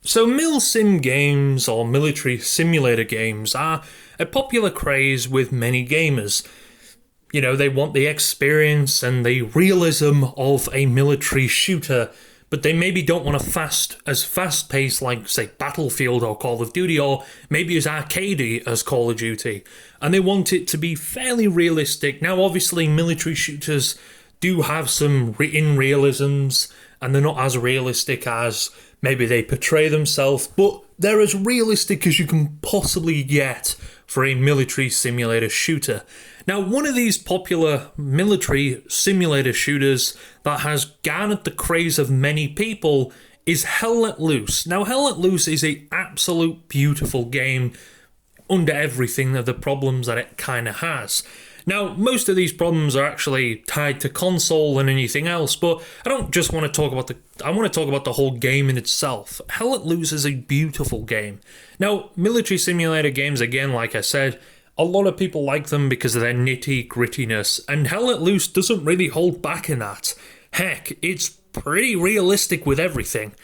So, mil-sim games or military simulator games are a popular craze with many gamers. You know, they want the experience and the realism of a military shooter, but they maybe don't want as fast paced like, say, Battlefield or Call of Duty, or maybe as arcadey as Call of Duty. And they want it to be fairly realistic. Now, obviously, military shooters do have some in realisms, and they're not as realistic as maybe they portray themselves, but they're as realistic as you can possibly get for a military simulator shooter. Now, one of these popular military simulator shooters that has garnered the craze of many people is Hell Let Loose. Now, Hell Let Loose is an absolute beautiful game under everything of the problems that it kind of has. Now, most of these problems are actually tied to console and anything else, but I don't just want to talk about I want to talk about the whole game in itself. Hell Let Loose is a beautiful game. Now, military simulator games, again, like I said, a lot of people like them because of their nitty grittiness, and Hell Let Loose doesn't really hold back in that. Heck, it's pretty realistic with everything.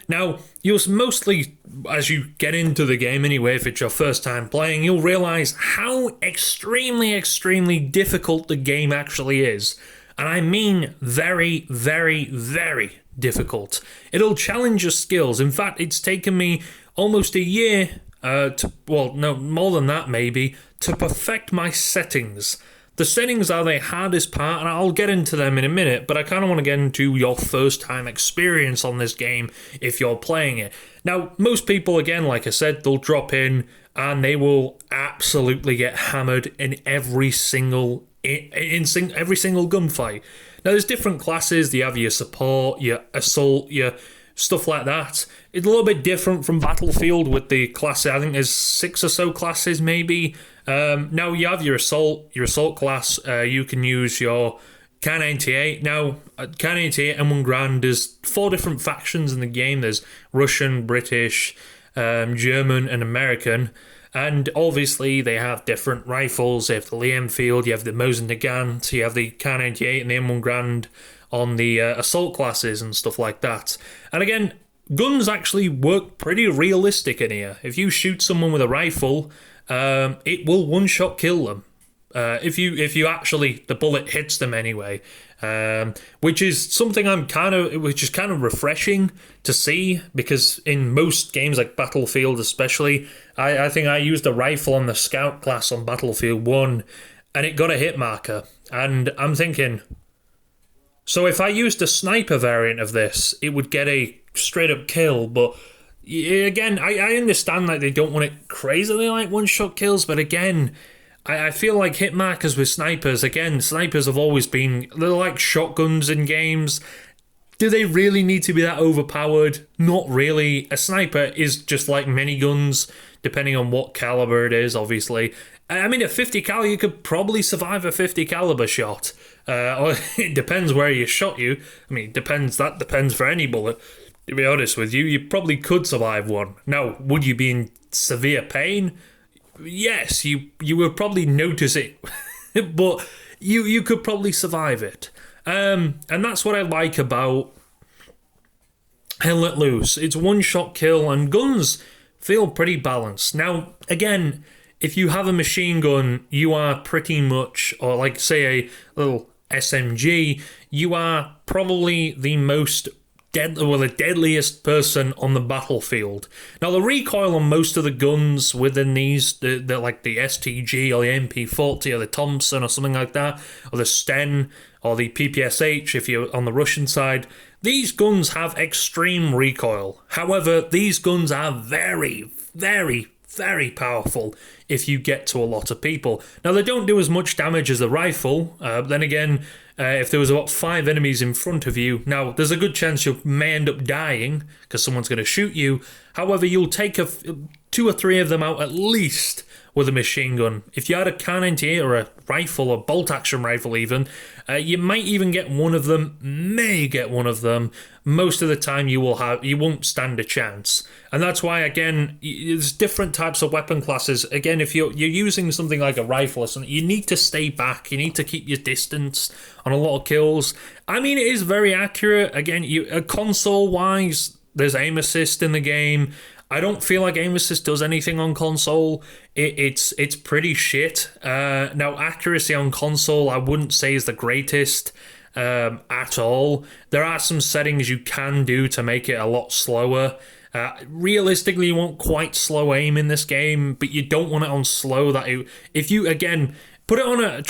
Now, you'll mostly, as you get into the game anyway, if it's your first time playing, you'll realise how extremely difficult the game actually is. And I mean very, very, very difficult. It'll challenge your skills. In fact, it's taken me almost a year, more than that maybe, to perfect my settings. The settings are the hardest part, and I'll get into them in a minute, but I kind of want to get into your first time experience on this game if you're playing it. Now, most people, again, like I said, they'll drop in and they will absolutely get hammered in every single gunfight. Now, there's different classes. You have your support, your assault, your stuff like that. It's a little bit different from Battlefield with the classes. I think there's 6 or so classes maybe. Now you have your assault class. You can use your Kar-98. Now, Kar-98 M1 Garand, there's 4 different factions in the game. There's Russian, British, German, and American. And obviously they have different rifles. They have the Lee Enfield, you have the Mosin Nagant, you have the Kar-98 and the M1 Garand on the assault classes and stuff like that. And again, guns actually work pretty realistic in here. If you shoot someone with a rifle, it will one-shot kill them. If you actually, the bullet hits them anyway, which is something which is kind of refreshing to see, because in most games like Battlefield especially, I think I used a rifle on the Scout class on Battlefield 1 and it got a hit marker, and I'm thinking, so if I used a sniper variant of this, it would get a straight up kill. But again, I understand that they don't want it crazily like one-shot kills, but again, I feel like hit markers with snipers, again, snipers have always been, they're like shotguns in games. Do they really need to be that overpowered? Not really. A sniper is just like miniguns, depending on what caliber it is, obviously. I mean, a 50 cal, you could probably survive a 50 caliber shot. Or it depends where you shot you. I mean, that depends for any bullet. To be honest with you, you probably could survive one. Now, would you be in severe pain? Yes, you would probably notice it, but you could probably survive it. And that's what I like about Hell Let Loose. It's one-shot kill, and guns feel pretty balanced. Now, again, if you have a machine gun, you are pretty much, or like say a little SMG, you are probably the deadliest person on the battlefield. Now, the recoil on most of the guns within these, they're like the STG or the MP40 or the Thompson or something like that, or the Sten or the PPSH if you're on the Russian side, these guns have extreme recoil. However, these guns are very, very, very powerful if you get to a lot of people. Now, they don't do as much damage as the rifle. Then again, if there was about 5 enemies in front of you, now there's a good chance you may end up dying because someone's going to shoot you. However, you'll take 2 or 3 of them out at least with a machine gun. If you had a Kar-98 or a rifle, or bolt-action rifle even, you might even get one of them, Most of the time you won't stand a chance. And that's why, again, there's different types of weapon classes. Again, if you're using something like a rifle or something, you need to stay back, you need to keep your distance on a lot of kills. I mean, it is very accurate. Again, console-wise, There's aim assist in the game. I don't feel like aim assist does anything on console. It's pretty shit. Now, accuracy on console, I wouldn't say is the greatest at all. There are some settings you can do to make it a lot slower. Realistically, you want quite slow aim in this game, but you don't want it on slow. If you again put it on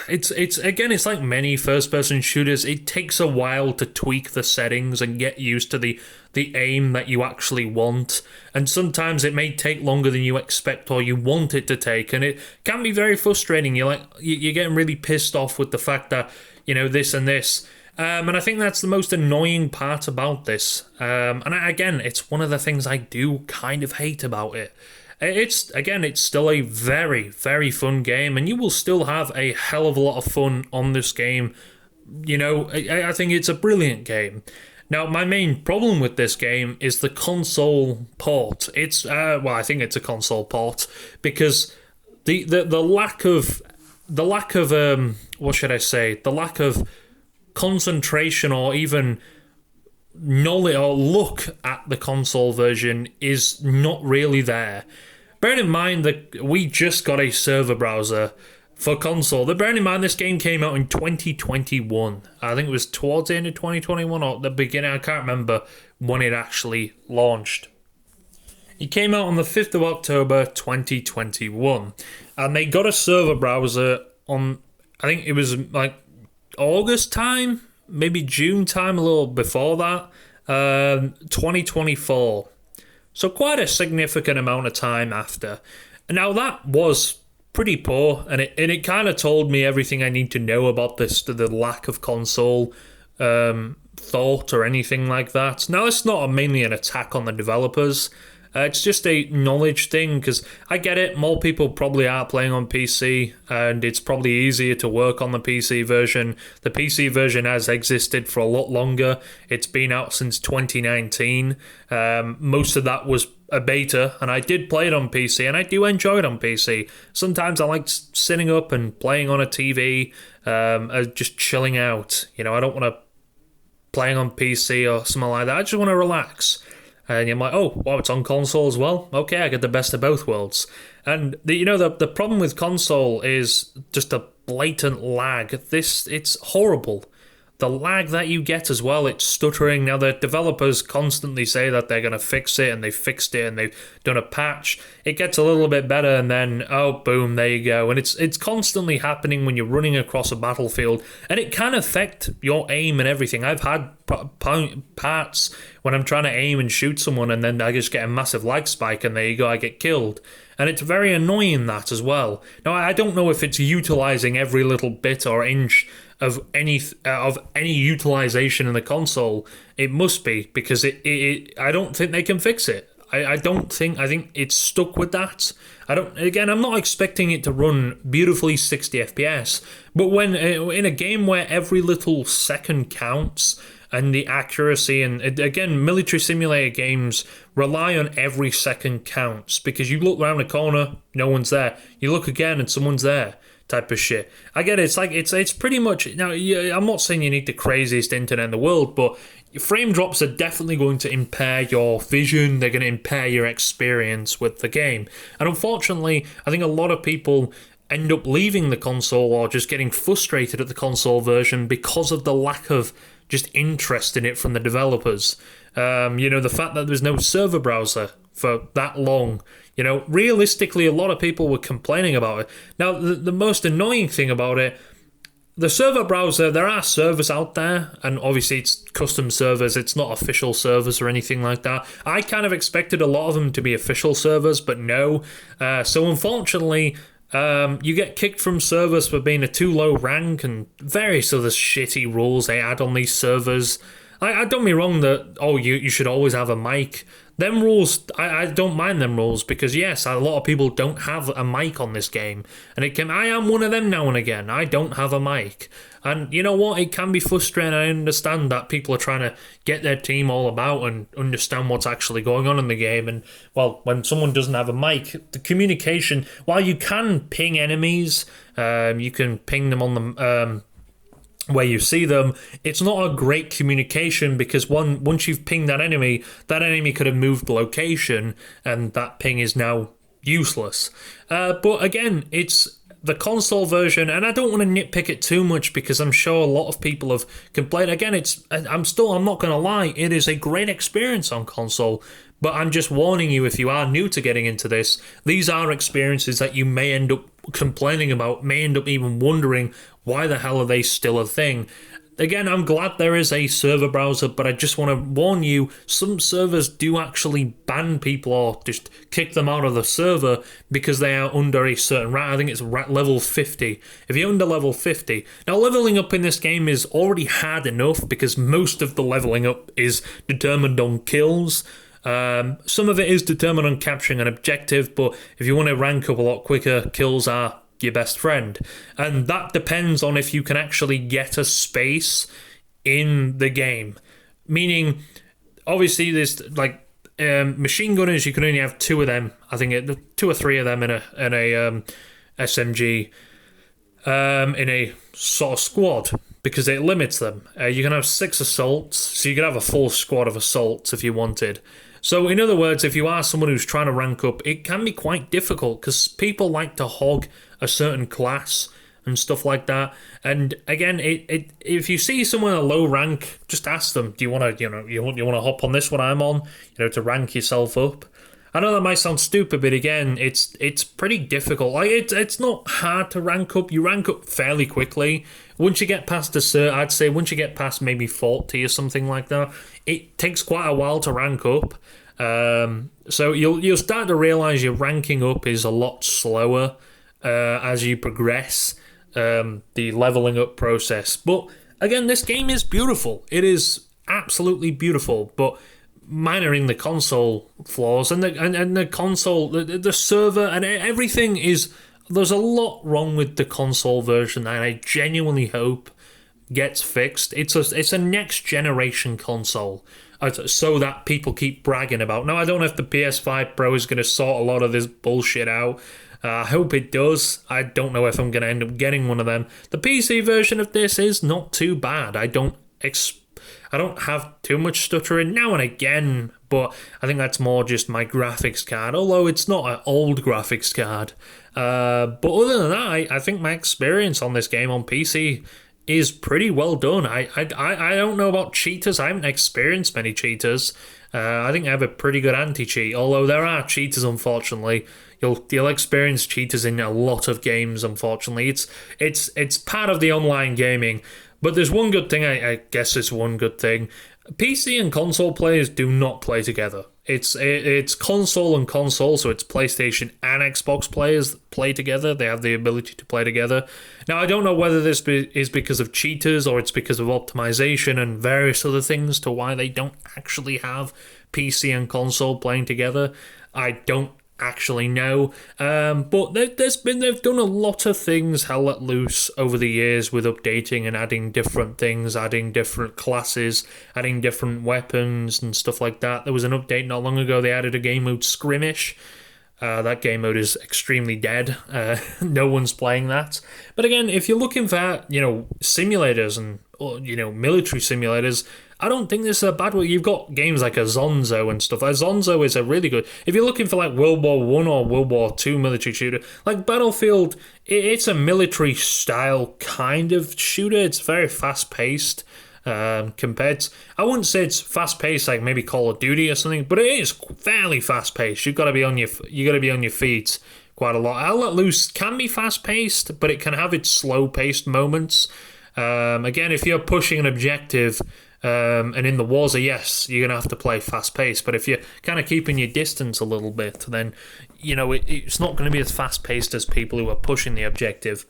it's like many first-person shooters. It takes a while to tweak the settings and get used to the aim that you actually want, and sometimes it may take longer than you expect or you want it to take, and it can be very frustrating. You're getting really pissed off with the fact that this and this. And I think that's the most annoying part about this. Again, it's one of the things I do kind of hate about it. It's still a very, very fun game, and you will still have a hell of a lot of fun on this game. I think it's a brilliant game. Now, my main problem with this game is the console port. I think it's a console port because the lack of what should I say? The lack of concentration or even knowledge or look at the console version is not really there. Bearing in mind that we just got a server browser for console. Bearing in mind this game came out in 2021. I think it was towards the end of 2021 or the beginning. I can't remember when it actually launched. It came out on the 5th of October 2021. And they got a server browser on, I think it was like August time, maybe June time, a little before that, 2024. So quite a significant amount of time after. Now that was pretty poor, and it kind of told me everything I need to know about the lack of console thought or anything like that. Now it's not mainly an attack on the developers. It's just a knowledge thing, because I get it, more people probably are playing on PC, and it's probably easier to work on the PC version. The PC version has existed for a lot longer. It's been out since 2019. Most of that was a beta, and I did play it on PC, and I do enjoy it on PC. Sometimes I like sitting up and playing on a TV, just chilling out. I don't want to playing on PC or something like that. I just want to relax. And you're like, oh, wow, it's on console as well? Okay, I get the best of both worlds. And the problem with console is just a blatant lag. It's horrible. The lag that you get as well, it's stuttering. Now, the developers constantly say that they're going to fix it, and they fixed it, and they've done a patch. It gets a little bit better, and then, oh, boom, there you go. And it's constantly happening when you're running across a battlefield, and it can affect your aim and everything. I've had parts when I'm trying to aim and shoot someone, and then I just get a massive lag spike, and there you go, I get killed. And it's very annoying, that as well. Now, I don't know if it's utilizing every little bit or inch of any utilization in the console. It must be, because I don't think they can fix it. I think it's stuck with that. I'm not expecting it to run beautifully 60 FPS, but when in a game where every little second counts, and the accuracy, and again, military simulator games rely on every second counts, because you look around the corner, no one's there. You look again and someone's there, type of shit. I get it. It's pretty much, now, I'm not saying you need the craziest internet in the world, but frame drops are definitely going to impair your vision. They're going to impair your experience with the game. And unfortunately, I think a lot of people end up leaving the console or just getting frustrated at the console version because of the lack of just interest in it from the developers. The fact that there's no server browser for that long. Realistically, a lot of people were complaining about it. Now, the most annoying thing about it, the server browser, there are servers out there, and obviously it's custom servers, it's not official servers or anything like that. I kind of expected a lot of them to be official servers, but no. So unfortunately, you get kicked from servers for being a too low rank, and various other shitty rules they add on these servers. I don't get me wrong that, you should always have a mic. Them rules, I don't mind them rules, because yes, a lot of people don't have a mic on this game. And I am one of them now and again. I don't have a mic. And you know what? It can be frustrating. I understand that people are trying to get their team all about and understand what's actually going on in the game. And, well, when someone doesn't have a mic, the communication, while you can ping enemies, you can ping them on where you see them, it's not a great communication because once you've pinged that enemy could have moved location, and that ping is now useless. But again, it's the console version, and I don't want to nitpick it too much because I'm sure a lot of people have complained. Again, I'm not going to lie, it is a great experience on console. But I'm just warning you, if you are new to getting into this, these are experiences that you may end up complaining about, may end up even wondering why the hell are they still a thing. Again, I'm glad there is a server browser, but I just want to warn you, some servers do actually ban people or just kick them out of the server because they are under a certain rank. I think it's level 50. If you're under level 50... Now, leveling up in this game is already hard enough because most of the leveling up is determined on kills. Some of it is determined on capturing an objective, but if you want to rank up a lot quicker, kills are your best friend. And that depends on if you can actually get a space in the game. Meaning, obviously, there's like machine gunners, you can only have 2 of them. I think 2 or 3 of them in a SMG, in a sort of squad, because it limits them. You can have 6 assaults, so you can have a full squad of assaults if you wanted. So in other words, if you are someone who's trying to rank up, it can be quite difficult because people like to hog a certain class and stuff like that. And again, if you see someone at a low rank, just ask them, do you want to hop on this one I'm on, to rank yourself up? I know that might sound stupid, but again, it's pretty difficult. Like it's not hard to rank up. You rank up fairly quickly. Once you get past I'd say once you get past maybe 40 or something like that, it takes quite a while to rank up. So you'll start to realize your ranking up is a lot slower as you progress the leveling up process. But again, this game is beautiful. It is absolutely beautiful. But minoring the console flaws and the console, the server and everything is. There's a lot wrong with the console version that I genuinely hope gets fixed. It's a next generation console, so that people keep bragging about. Now, I don't know if the PS5 Pro is going to sort a lot of this bullshit out. I hope it does. I don't know if I'm going to end up getting one of them. The PC version of this is not too bad. I don't have too much stuttering now and again, but I think that's more just my graphics card, although it's not an old graphics card. But other than that, I think my experience on this game on PC is pretty well done. I don't know about cheaters. I haven't experienced many cheaters. I think I have a pretty good anti-cheat, although there are cheaters, unfortunately. You'll experience cheaters in a lot of games, unfortunately. It's part of the online gaming. But there's one good thing, I guess it's one good thing. PC and console players do not play together. It's console and console, so it's PlayStation and Xbox players play together. They have the ability to play together. Now, I don't know whether this is because of cheaters or it's because of optimization and various other things to why they don't actually have PC and console playing together. I don't actually know, but they've done a lot of things Hell Let Loose over the years with updating and adding different things, adding different classes, adding different weapons and stuff like that. There was an update not long ago. They added a game mode, Skirmish. That game mode is extremely dead. No one's playing that. But again, if you're looking for simulators and military simulators, I don't think this is a bad one. You've got games like a Zonzo and stuff. Zonzo is a really good. If you're looking for like World War I or World War II military shooter, like Battlefield, it's a military style kind of shooter. It's very fast paced. Compared to, I wouldn't say it's fast paced like maybe Call of Duty or something, but it is fairly fast paced. You've got to be on your feet quite a lot. Hell Let Loose can be fast paced, but it can have its slow paced moments. Again, if you're pushing an objective. And in the Warzone, yes, you're going to have to play fast-paced, but if you're kind of keeping your distance a little bit, then, it's not going to be as fast-paced as people who are pushing the objective.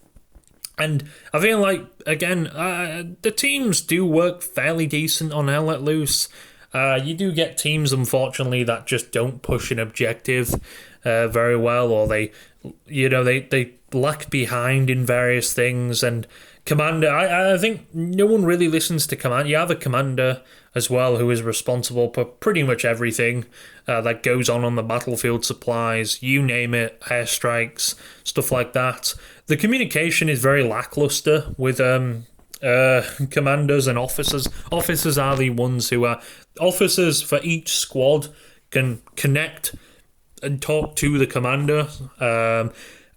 And I feel like, again, the teams do work fairly decent on Hell Let Loose. You do get teams, unfortunately, that just don't push an objective very well, or they lag behind in various things, and Commander, I think no one really listens to Commander. You have a Commander as well who is responsible for pretty much everything that goes on the battlefield, supplies, you name it, airstrikes, stuff like that. The communication is very lackluster with commanders and officers. Officers are the ones who are officers for each squad can connect and talk to the commander.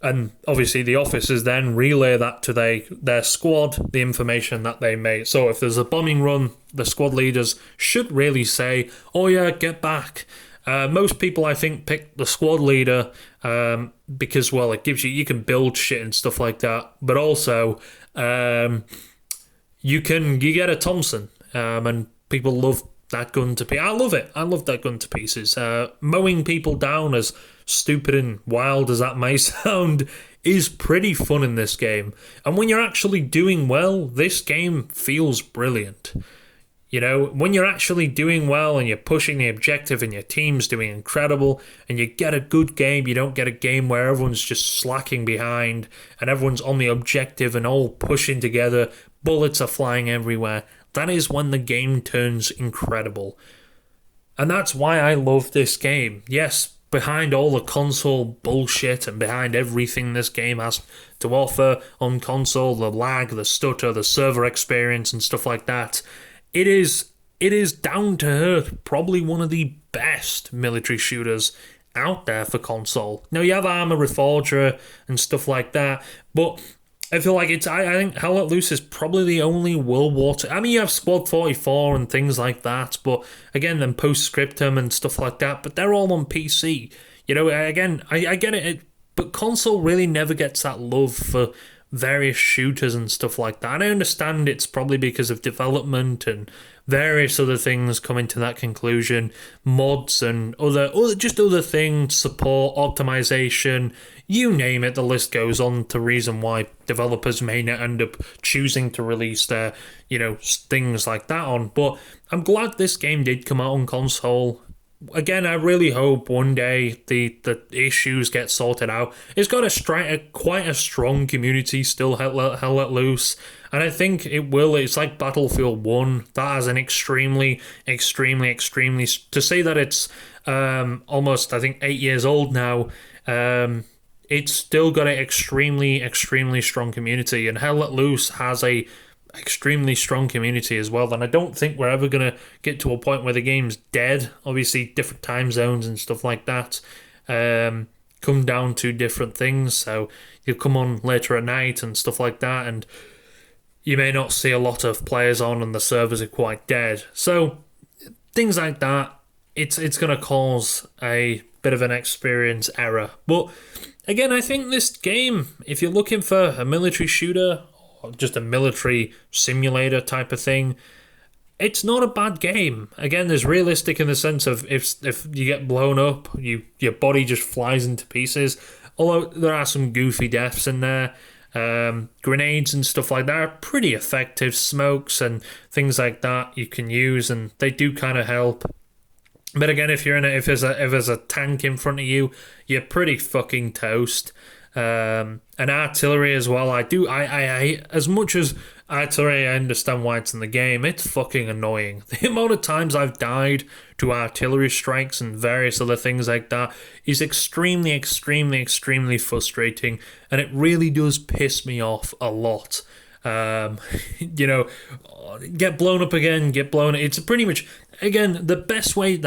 And obviously the officers then relay that to their squad, the information that they made. So if there's a bombing run, the squad leaders should really say, oh yeah, get back. Most people, I think, pick the squad leader because, well, it gives you can build shit and stuff like that. But also, you get a Thompson, and people love that gun to pieces. I love it. I love that gun to pieces. Mowing people down, as stupid and wild as that may sound, is pretty fun in this game. And when you're actually doing well, this game feels brilliant. You know, when you're actually doing well and you're pushing the objective and your team's doing incredible and you get a good game, you don't get a game where everyone's just slacking behind and everyone's on the objective and all pushing together, bullets are flying everywhere. That is when the game turns incredible. And that's why I love this game. Yes, behind all the console bullshit and behind everything this game has to offer on console, the lag, the stutter, the server experience and stuff like that, it is down to earth, probably one of the best military shooters out there for console. Now you have Arma Reforger and stuff like that, but I feel like I think Hell Let Loose is probably the only World War II. I mean, you have Squad 44 and things like that, but again, then Postscriptum and stuff like that, but they're all on PC. You know, again, I get it, but console really never gets that love for various shooters and stuff like that. And I understand it's probably because of development and various other things coming to that conclusion, mods and other things, support, optimization, you name it, the list goes on to reason why developers may not end up choosing to release their, things like that on. But I'm glad this game did come out on console. Again, I really hope one day the issues get sorted out. It's got quite a strong community still, Hell Let Loose, and I think it will. It's like Battlefield 1. That has an extremely, extremely, extremely... To say that it's almost, I think, 8 years old now, it's still got an extremely, extremely strong community, and Hell Let Loose has a extremely strong community as well. And I don't think we're ever going to get to a point where the game's dead. Obviously different time zones and stuff like that come down to different things, so you'll come on later at night and stuff like that, and you may not see a lot of players on and the servers are quite dead. So things like that, it's going to cause a bit of an experience error. But again, I think this game, if you're looking for a military shooter, just a military simulator type of thing, it's not a bad game. Again, there's realistic in the sense of if you get blown up, your body just flies into pieces. Although there are some goofy deaths in there. Grenades and stuff like that are pretty effective. Smokes and things like that you can use, and they do kind of help. But again, if there's a tank in front of you, you're pretty fucking toast. And artillery as well. I as much as artillery, I understand why it's in the game, it's fucking annoying. The amount of times I've died to artillery strikes and various other things like that is extremely, extremely, extremely frustrating, and it really does piss me off a lot. Get blown up again, it's pretty much, again, the best way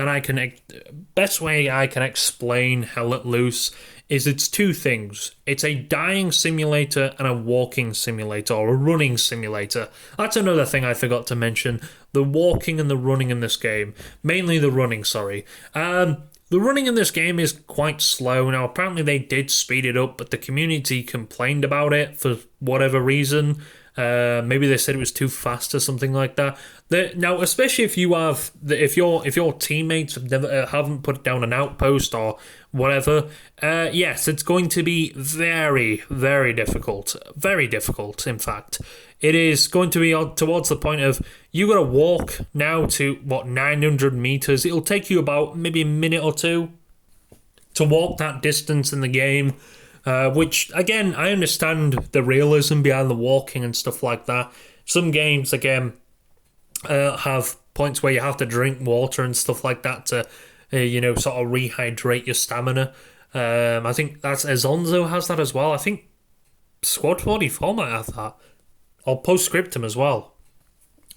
I can explain Hell Let Loose is it's two things. It's a dying simulator and a walking simulator, or a running simulator. That's another thing I forgot to mention. The walking and the running in this game. Mainly the running, sorry. The running in this game is quite slow. Now, apparently they did speed it up, but the community complained about it for whatever reason. Maybe they said it was too fast or something like that. Now, especially if your teammates haven't put down an outpost or whatever, yes, it's going to be very, very difficult. Very difficult, in fact. It is going to be towards the point of you got to walk now to 900 meters. It'll take you about maybe a minute or two to walk that distance in the game. Which, again, I understand the realism behind the walking and stuff like that. Some games, again, have points where you have to drink water and stuff like that to, sort of rehydrate your stamina. I think that's Ezonzo has that as well. I think Squad 44 might have that. or Postscriptum as well.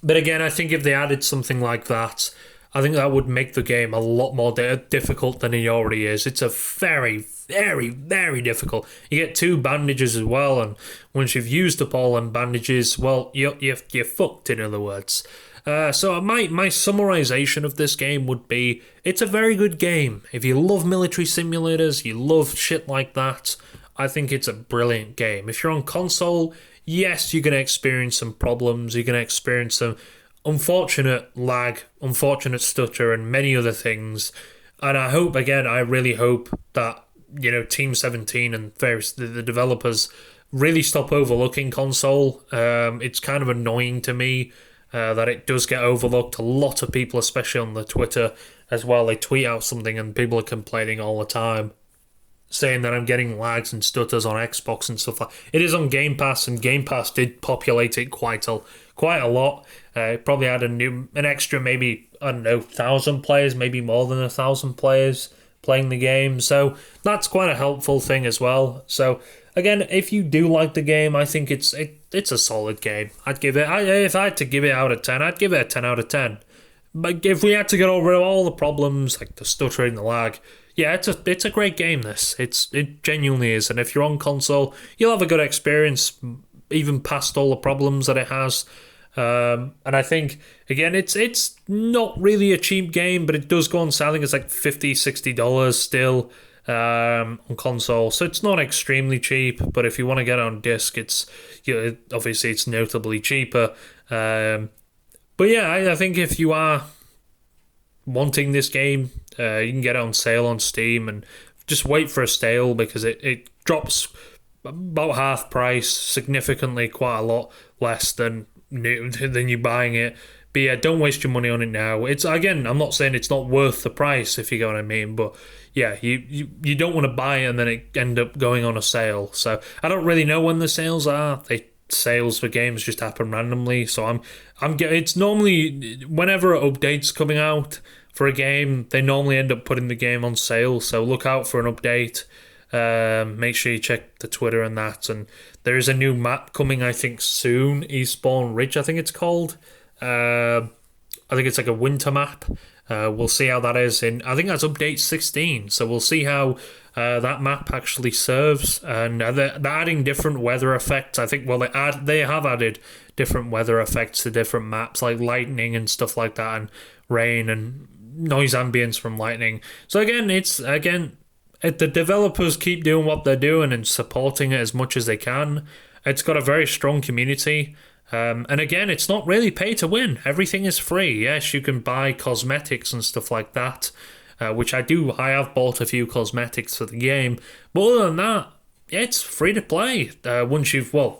But again, I think if they added something like that, I think that would make the game a lot more difficult than it already is. It's a very, very, very difficult. You get 2 bandages as well, and once you've used up all them bandages, well, you're fucked, in other words. So my summarization of this game would be, it's a very good game. If you love military simulators, you love shit like that, I think it's a brilliant game. If you're on console, yes, you're going to experience some problems. You're going to experience some unfortunate lag, unfortunate stutter, and many other things. And I hope, again, I really hope that, Team 17 and various the developers really stop overlooking console. It's kind of annoying to me that it does get overlooked. A lot of people, especially on the Twitter as well, they tweet out something and people are complaining all the time, saying that I'm getting lags and stutters on Xbox and stuff like that. It is on Game Pass, and Game Pass did populate it quite a lot. It probably had an extra, maybe, I don't know, 1,000 players, maybe more than 1,000 players playing the game. So that's quite a helpful thing as well. So again, if you do like the game, I think it's a solid game. I'd give it, if I had to give it out of 10, I'd give it a 10 out of 10. But if we had to get over all the problems, like the stuttering, the lag, yeah, it's a great game, this. It genuinely is. And if you're on console, you'll have a good experience, even past all the problems that it has. And I think, again, it's not really a cheap game, but it does go on sale. I think it's like $50-$60 still on console. So it's not extremely cheap, but if you want to get it on disc, obviously it's notably cheaper. But yeah, I think if you are wanting this game, you can get it on sale on Steam, and just wait for a sale, because it drops about half price, significantly, quite a lot less than you buying it. But yeah, don't waste your money on it now. It's, again, I'm not saying it's not worth the price, if you get what I mean, but yeah, you don't want to buy it and then it end up going on a sale. So I don't really know when the sales are. Sales for games just happen randomly, so it's normally whenever updates coming out for a game, they normally end up putting the game on sale. So look out for an update. Make sure you check the Twitter and that. And there is a new map coming, I think, soon. Eastbourne Ridge, I think it's called. I think it's like a winter map. We'll see how that is I think that's update 16. So we'll see how that map actually serves. And they're adding different weather effects. I think, well, they have added different weather effects to different maps, like lightning and stuff like that, and rain and noise ambience from lightning. So again, the developers keep doing what they're doing and supporting it as much as they can. It's got a very strong community. And again, it's not really pay to win. Everything is free. Yes, you can buy cosmetics and stuff like that, which I do. I have bought a few cosmetics for the game. But other than that, it's free to play.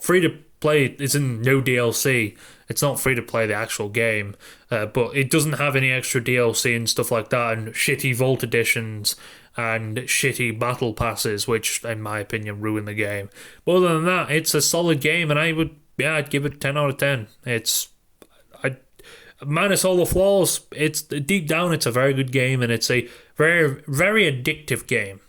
Free to play isn't no DLC. It's not free to play the actual game. But it doesn't have any extra DLC and stuff like that, and shitty Vault editions and shitty battle passes, which, in my opinion, ruin the game. But other than that, it's a solid game, and I'd give it 10 out of 10. Minus all the flaws, it's deep down, it's a very good game, and it's a very, very addictive game.